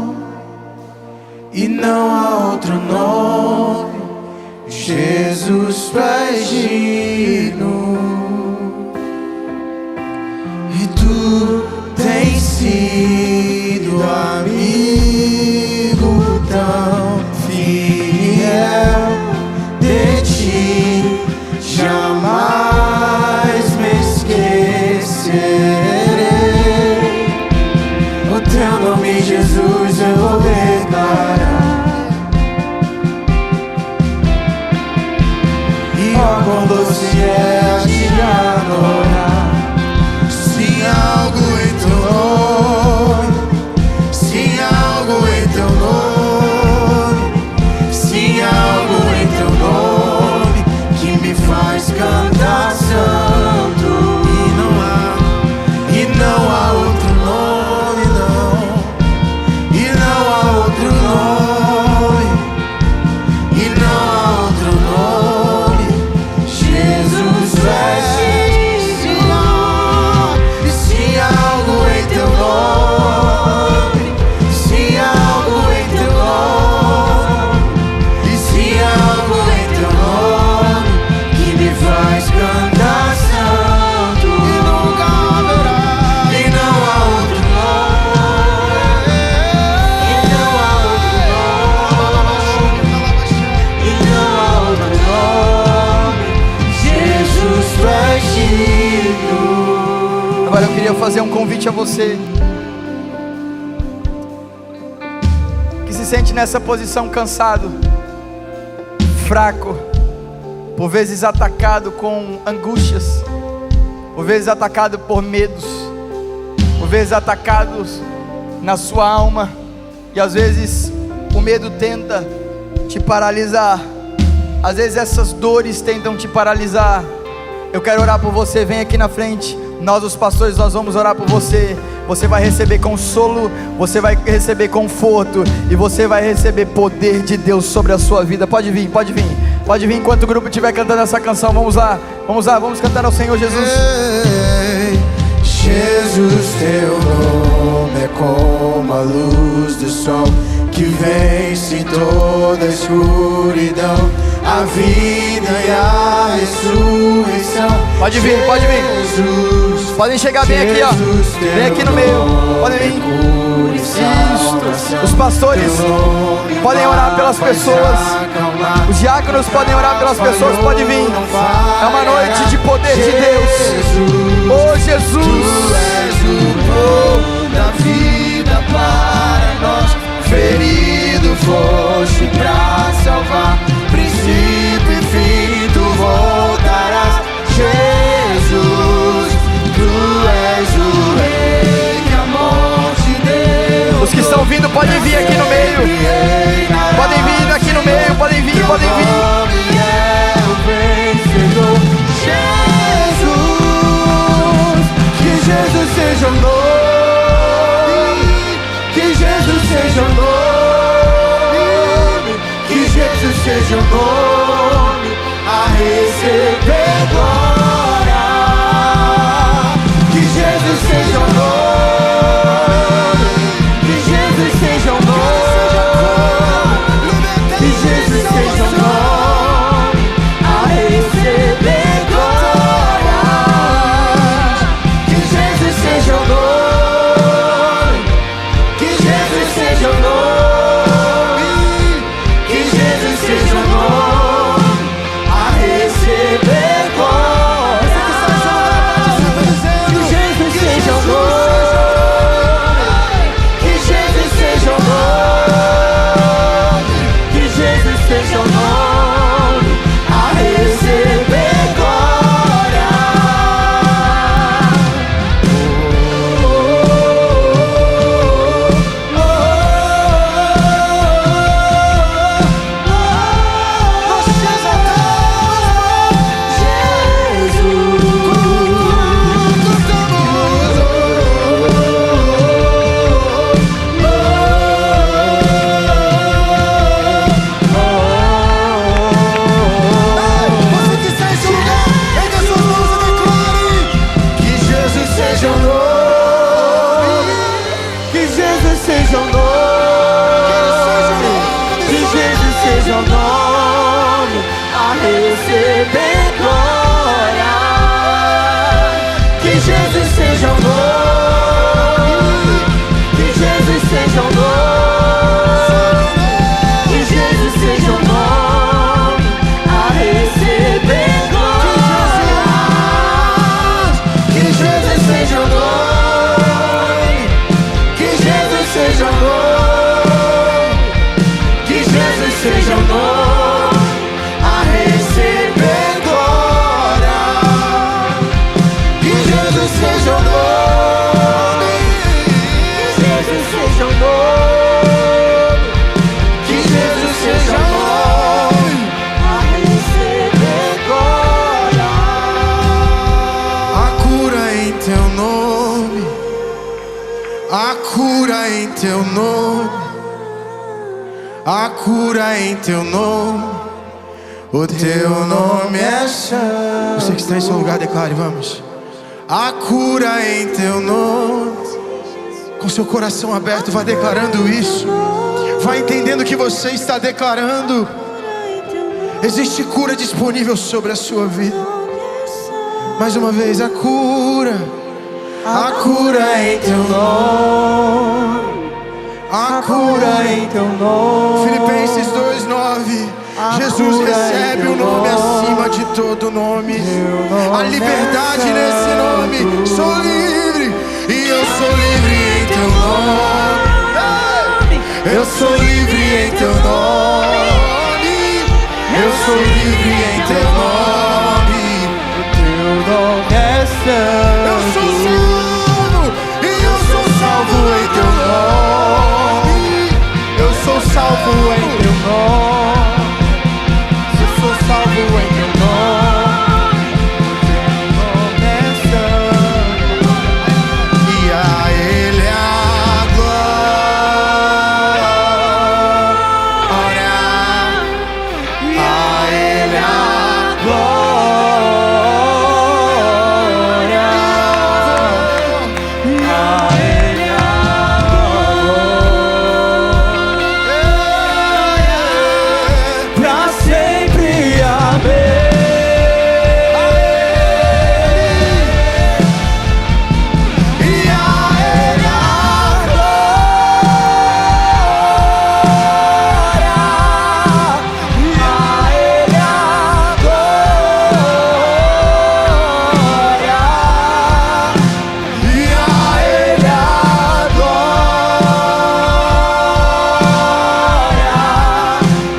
e não há outro nome, Jesus és digno. E tu tens sido amigo tão fiel, de ti jamais me esquecerei. O teu nome, Jesus, eu vou declarar. E ó, quão doce é a te adorar. Sim, há algo em teu nome, sim, há algo em teu nome, sim, há algo em teu nome que me faz cantar santo. E não há outro nome, não, e não há outro nome, e não há outro nome, Jesus és digno. E se há algo em teu nome, se há algo em teu nome, e se há algo em teu nome que me faz cantar santo. E nunca haverá, e não há outro nome, e não há outro nome, e não há outro nome, Jesus és digno. Agora eu queria fazer um convite a você que se sente nessa posição cansado, fraco, por vezes atacado com angústias, vezes atacado por medos, por vezes atacados na sua alma, e às vezes o medo tenta te paralisar, às vezes essas dores tentam te paralisar. Eu quero orar por você, vem aqui na frente. Nós os pastores, nós vamos orar por você. Você vai receber consolo, você vai receber conforto, e você vai receber poder de Deus sobre a sua vida. Pode vir, pode vir, pode vir enquanto o grupo estiver cantando essa canção. Vamos lá, vamos lá, vamos cantar ao Senhor Jesus. Jesus, teu nome é como a luz do sol que vence toda a escuridão, a vida e a ressurreição. Pode vir, pode vir. Jesus, podem chegar bem aqui, ó. Vem aqui no meio. Podem vir. Isso. Os pastores podem orar pelas pessoas. Os diáconos podem orar pelas pessoas. Pode vir. É uma noite de poder de Deus. Oh Jesus, Tu és o pão da vida para nós. Ferido foste pra salvar. Princípio e fim tu voltarás. Jesus, tu és o rei que a morte deu. os que estão vindo podem vir aqui no meio. Podem vir aqui no meio, podem vir, podem vir. Jesus seja o nome, que Jesus seja o nome, que Jesus seja o nome a receber glória, que Jesus seja o nome, que Jesus seja o nome, que Jesus seja o nome a receber glória. Seja o nome, que Jesus seja o nome, que Jesus seja o nome a receber glória. Que Jesus seja o nome, que Jesus seja o nome, que Jesus seja o nome a receber glória. Seja o nome a receber glória, que Jesus seja o nome, que Jesus seja o nome, que Jesus seja o nome a receber glória. A cura em teu nome, a cura em teu nome. A cura em teu nome, o teu nome é santo. Você que está em seu lugar, declare, vamos. A cura em teu nome. Com seu coração aberto, vá declarando isso. Vá entendendo que você está declarando. Existe cura disponível sobre a sua vida. Mais uma vez, a cura em teu nome. A cura em teu nome. Filipenses 2:9. Jesus recebe o nome acima de todo nome. A liberdade nesse nome. Sou livre e eu sou livre em teu nome. Eu sou livre em teu nome. Eu sou livre em teu nome. O teu nome é e eu sou salvo em teu nome. Eu sou salvo em teu nome. Eu sou salvo em teu nome. Teu nome é santo. E a Ele a glória. A Ele a glória. A Ele a glória. Pra sempre, amém. E a Ele a glória. E a Ele a glória. E a Ele a glória.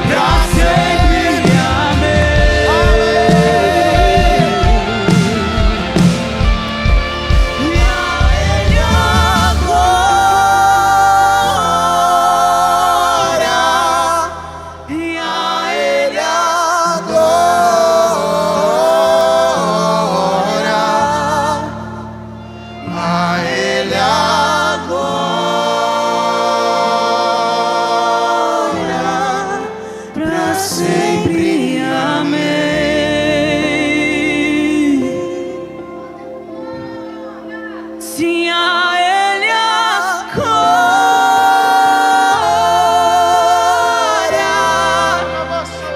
Pra sempre, amém. E a Ele a glória. A Ele a glória. Pra sempre, amém. Sim, a Ele a glória.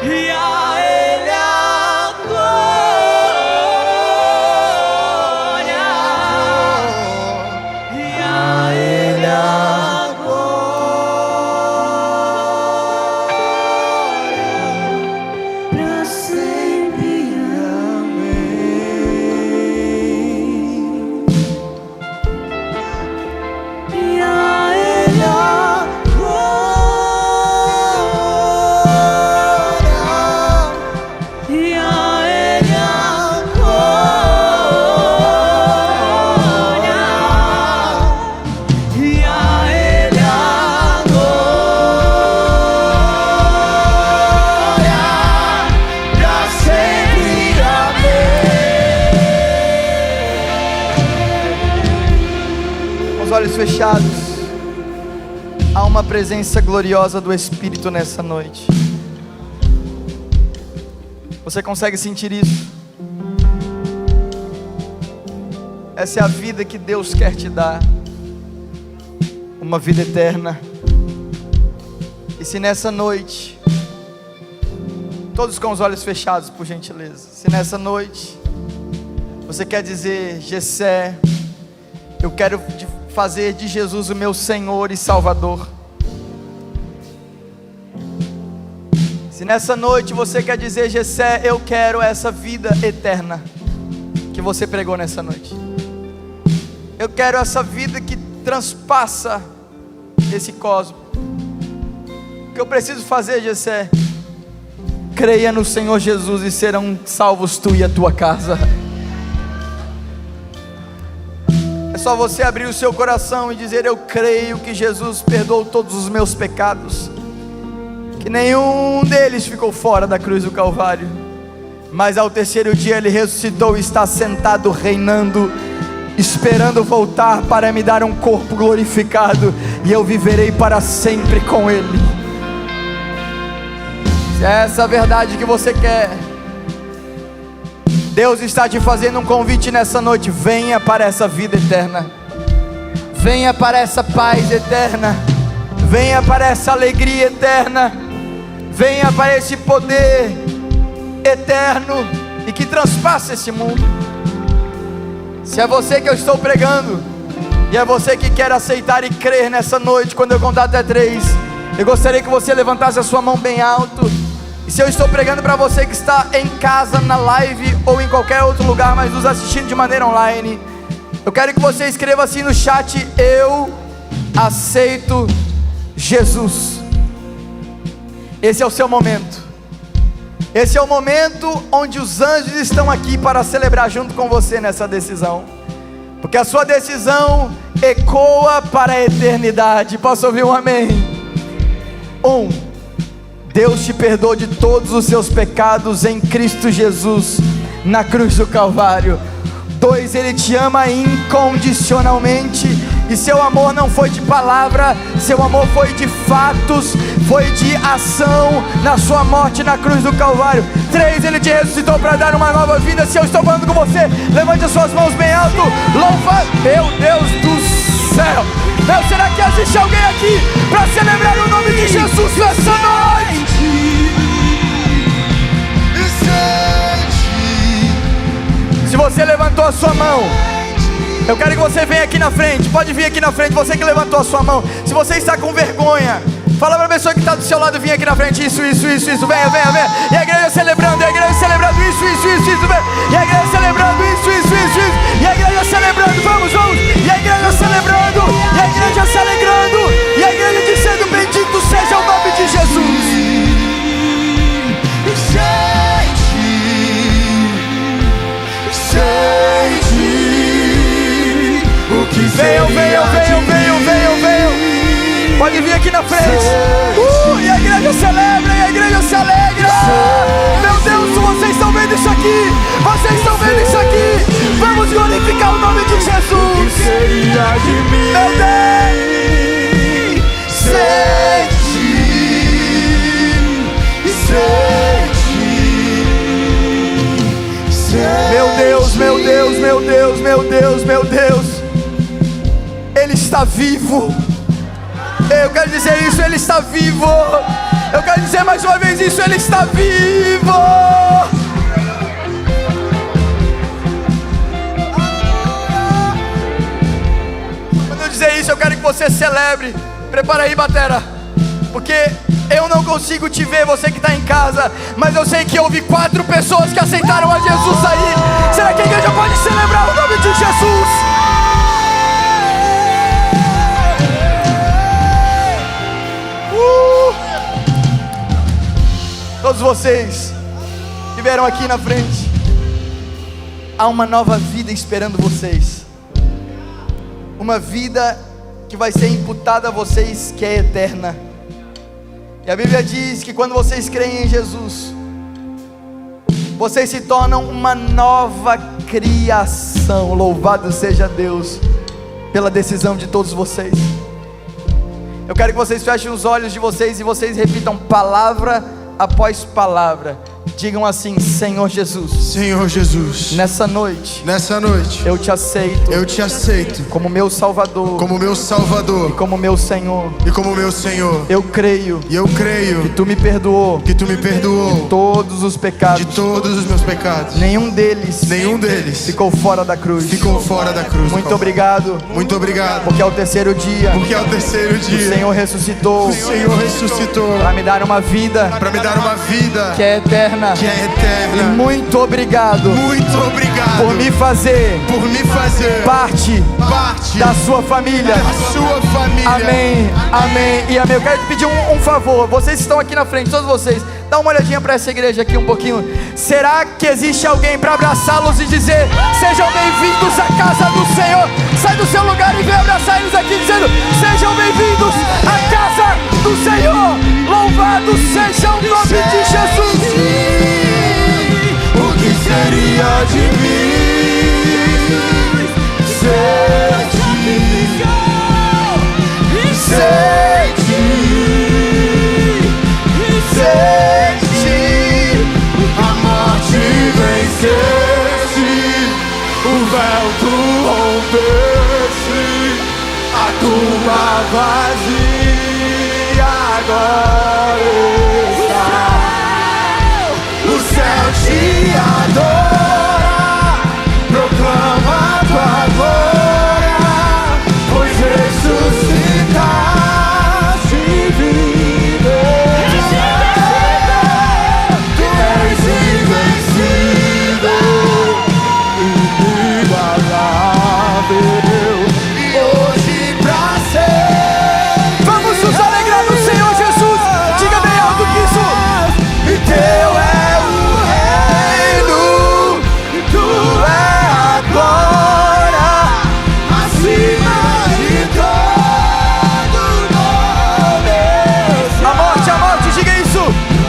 E a Ele a glória. E a Ele a glória. Pra sempre, amém. E a Ele a glória. E a Ele a glória. E a Ele a glória. Pra sempre, amém. Com os olhos fechados, há uma presença gloriosa do Espírito nessa noite. Você consegue sentir isso? Essa é a vida que Deus quer te dar, uma vida eterna. E se nessa noite, todos com os olhos fechados, por gentileza, se nessa noite você quer dizer: Gessé, eu quero fazer de Jesus o meu Senhor e Salvador. Se nessa noite você quer dizer: Gessé, eu quero essa vida eterna que você pregou nessa noite. Eu quero essa vida que transpassa esse cosmos. O que eu preciso fazer, Gessé? Creia no Senhor Jesus e serão salvos tu e a tua casa. É só você abrir o seu coração e dizer: eu creio que Jesus perdoou todos os meus pecados, que nenhum deles ficou fora da cruz do Calvário, mas ao terceiro dia Ele ressuscitou e está sentado reinando, esperando voltar para me dar um corpo glorificado, e eu viverei para sempre com Ele. Se é essa a verdade que você quer, Deus está te fazendo um convite nessa noite: venha para essa vida eterna, venha para essa paz eterna, venha para essa alegria eterna, venha para esse poder eterno e que transpassa esse mundo. Se é você que eu estou pregando, e é você que quer aceitar e crer nessa noite, quando eu contar até 3, eu gostaria que você levantasse a sua mão bem alto. E se eu estou pregando para você que está em casa, na live ou em qualquer outro lugar, mas nos assistindo de maneira online, eu quero que você escreva assim no chat: eu aceito Jesus. Esse é o seu momento. Esse é o momento onde os anjos estão aqui para celebrar junto com você nessa decisão, porque a sua decisão ecoa para a eternidade. Posso ouvir um amém? 1. Deus te perdoou de todos os seus pecados em Cristo Jesus, na cruz do Calvário. 2. Ele te ama incondicionalmente, e seu amor não foi de palavra, seu amor foi de fatos, foi de ação na sua morte na cruz do Calvário. 3. Ele te ressuscitou para dar uma nova vida. Se eu estou falando com você, levante as suas mãos bem alto, louva, meu Deus do céu. Meu, será que existe alguém aqui para celebrar o nome de Jesus nessa noite? Se você levantou a sua mão, eu quero que você venha aqui na frente. Pode vir aqui na frente, você que levantou a sua mão. Se você está com vergonha, fala para a pessoa que está do seu lado, vem aqui na frente. Isso, venha. E a igreja celebrando, isso, vem. E a igreja celebrando, isso. E a igreja celebrando, vamos. E a igreja celebrando, e a igreja se alegrando, e a igreja dizendo: bendito seja o nome de Jesus. Venham. Pode vir aqui na frente. E a igreja celebra, e a igreja se alegra. Meu Deus, vocês estão vendo isso aqui? Vamos glorificar o nome de Jesus. Meu Deus. Meu Deus. Ele está vivo. Eu quero dizer isso, Ele está vivo. Eu quero dizer mais uma vez isso, Ele está vivo. Quando eu dizer isso, eu quero que você celebre. Prepara aí, batera, porque eu não consigo te ver, você que está em casa, mas eu sei que houve 4 pessoas que aceitaram a Jesus aí. Será que a igreja pode celebrar o nome de Jesus? Todos vocês que vieram aqui na frente, há uma nova vida esperando vocês. Uma vida que vai ser imputada a vocês, que é eterna. E a Bíblia diz que quando vocês creem em Jesus, vocês se tornam uma nova criação. Louvado seja Deus pela decisão de todos vocês. Eu quero que vocês fechem os olhos de vocês e vocês repitam palavra após palavra. Digam assim: Senhor Jesus, nessa noite eu te aceito como meu Salvador, e como meu Senhor. Eu creio que tu me perdoou de todos os pecados, nenhum deles ficou fora da cruz. Muito obrigado, porque ao terceiro dia o Senhor ressuscitou para me dar uma vida que é eterna. E muito obrigado por me fazer parte da sua família. Amém. E amém. Eu quero te pedir um favor. Vocês estão aqui na frente, todos vocês, dá uma olhadinha para essa igreja aqui um pouquinho. Será que existe alguém para abraçá-los e dizer: sejam bem-vindos à casa do Senhor? Sai do seu lugar e vem abraçar eles aqui dizendo: sejam bem-vindos à casa do Senhor. Louvado seja o nome de Jesus. O que seria de mim se a morte vencesse, o véu tu rompesse, a tumba vazia agora está. O céu te adora, proclama tua glória, pois ressuscitaste e vive. Tu és invencível, inigualável, e hoje pra sempre. Vamos nos alegrar no Senhor Jesus.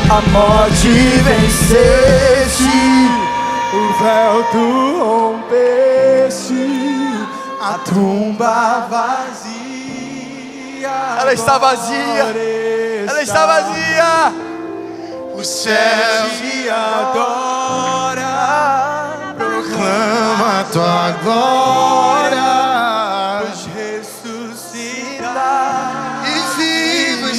a morte venceste, o véu tu rompeste, a tumba vazia. Ela está vazia. Ela está vazia. O céu te adora, proclama a tua glória, os ressuscitar e vivos.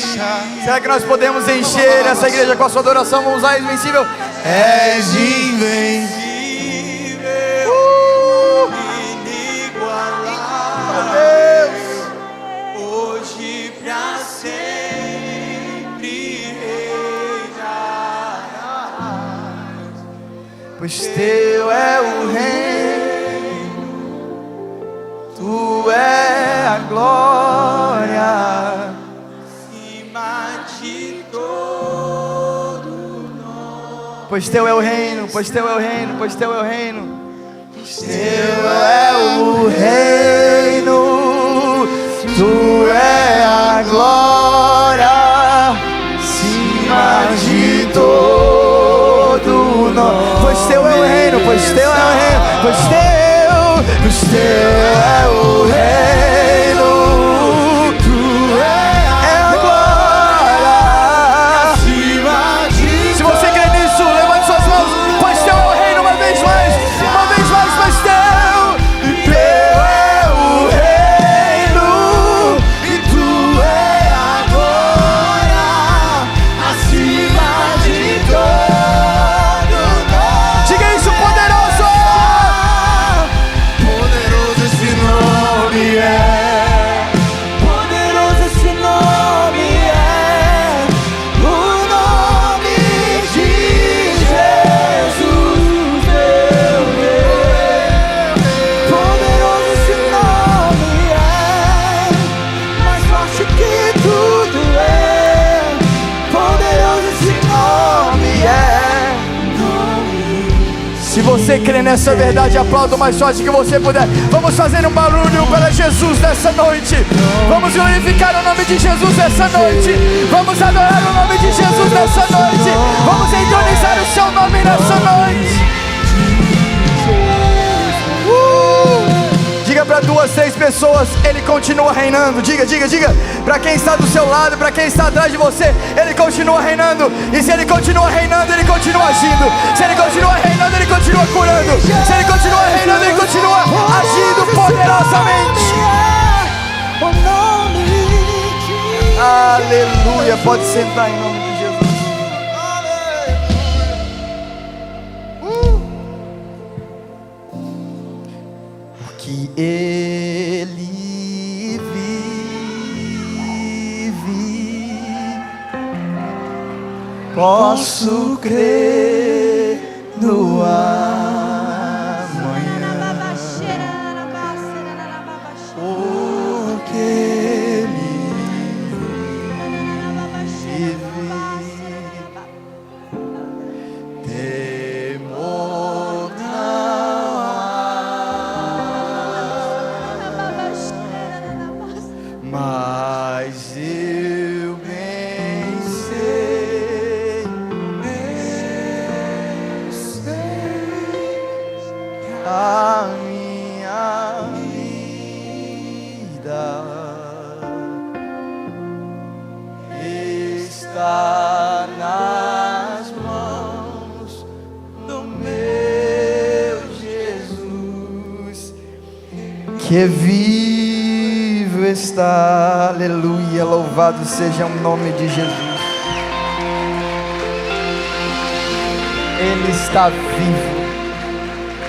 Será que nós podemos encher essa igreja com a sua adoração? Vamos usar invencível. És invencível, inigualável, hoje pra sempre reinarás. Pois teu é o reino, tu é a glória, Acima de todo nome. pois teu é o reino, pois teu é o reino, pois teu é o reino. Teu é o reino, tu é a glória, acima de todo nome. Pois teu é o reino, pois teu é o reino, pois teu é o reino, tu é a glória, acima de. se você crê nisso, levante suas mãos. Pois teu é o reino, uma vez mais, pois teu é o reino, E tu é a glória, acima de todo nome. diga isso, poderoso. Poderoso esse nome é. Poderoso esse nome é. O nome de Jesus, meu Deus. Poderoso esse nome é. Mais forte que tudo é. Poderoso esse nome é. Se você crê nessa verdade, aplauda o mais forte que você puder. Vamos fazer um barulho para Jesus nessa noite. Vamos glorificar o nome de Jesus nessa noite. Vamos adorar o nome de Jesus nessa noite. Vamos entronizar o seu nome nessa noite. Diga para 2, 3 pessoas, Ele continua reinando. Diga, diga, diga. Para quem está do seu lado, para quem está atrás de você, Ele continua reinando. E se Ele continua reinando, Ele continua agindo. Se Ele continua reinando, Ele continua curando. Se Ele continua reinando, Ele continua agindo poderosamente. O nome de Aleluia. Pode sentar em nome de Jesus. Que Ele vive, posso crer no amanhã, porque Ele vive, temor não mas eu bem sei a minha vida está nas mãos do meu Jesus, que vivo está. Aleluia, louvado seja o nome de Jesus. Ele está vivo.